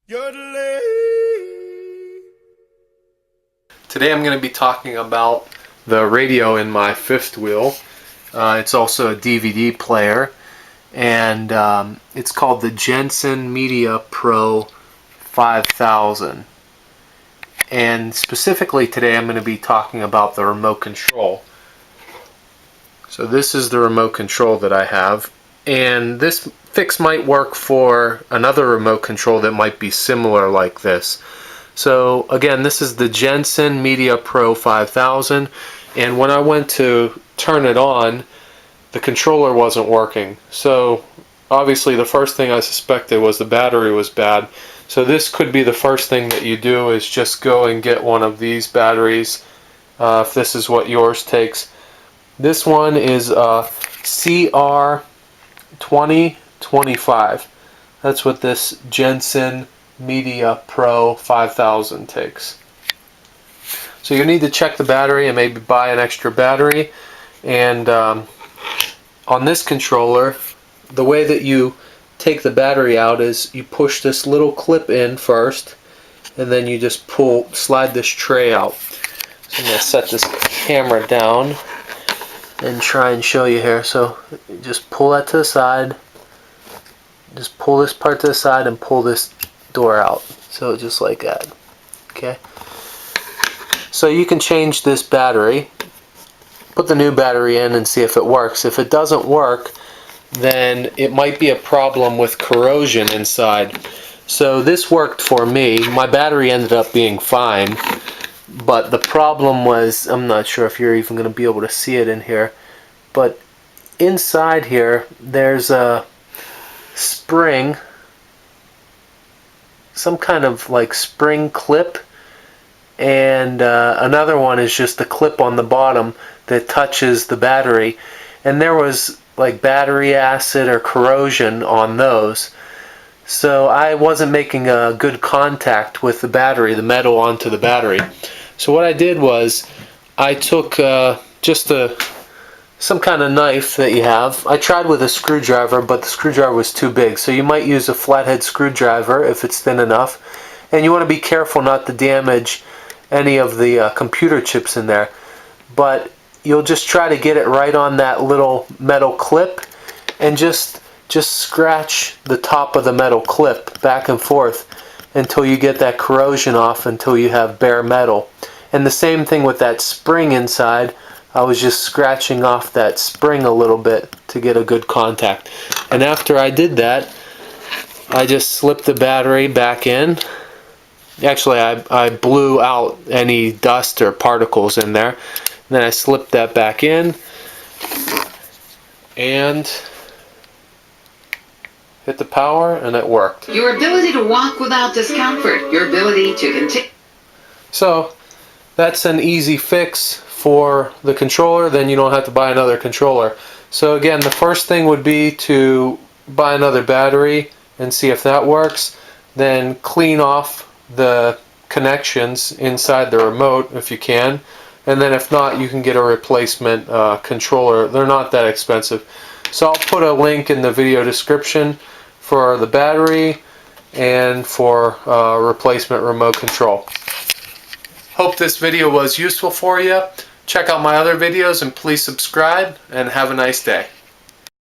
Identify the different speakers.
Speaker 1: Today I'm going to be talking about the radio in my fifth wheel. It's also a DVD player, and it's called the Jensen Media Pro 5000. And specifically today I'm going to be talking about the remote control. So this is the remote control that I have, and this fix might work for another remote control that might be similar like this. So again, this is the Jensen Media Pro 5000, and when I went to turn it on, the controller wasn't working. So obviously the first thing I suspected was the battery was bad. So this could be the first thing that you do, is just go and get one of these batteries, if this is what yours takes. This one is CR2025. That's what this Jensen Media Pro 5000 takes. So you need to check the battery and maybe buy an extra battery. And on this controller, the way that you take the battery out is you push this little clip in first, and then you just slide this tray out. So I'm going to set this camera down and try and show you here. So you just pull that to the side, just pull this part to the side and pull this door out. So just like that. Okay. So you can change this battery, put the new battery in and see if it works. If it doesn't work, then it might be a problem with corrosion inside. So this worked for me. My battery ended up being fine, but the problem was, I'm not sure if you're even going to be able to see it in here, but inside here there's a spring, some kind of like spring clip, and another one is just the clip on the bottom that touches the battery, and there was like battery acid or corrosion on those. So I wasn't making a good contact with the battery, the metal onto the battery. So what I did was I took just some kind of knife that you have. I tried with a screwdriver, but the screwdriver was too big. So you might use a flathead screwdriver if it's thin enough. And you want to be careful not to damage any of the computer chips in there. But you'll just try to get it right on that little metal clip, and just scratch the top of the metal clip back and forth until you get that corrosion off, until you have bare metal. And the same thing with that spring inside. I was just scratching off that spring a little bit to get a good contact. And after I did that, I just slipped the battery back in. Actually, I blew out any dust or particles in there. And then I slipped that back in and hit the power, and it worked.
Speaker 2: Your ability to walk without discomfort. Your ability to continue.
Speaker 1: So that's an easy fix for the controller. Then you don't have to buy another controller. So again, the first thing would be to buy another battery and see if that works. Then clean off the connections inside the remote if you can. And then if not, you can get a replacement controller. They're not that expensive. So I'll put a link in the video description for the battery and for replacement remote control. Hope this video was useful for you. Check out my other videos and please subscribe, and have a nice day.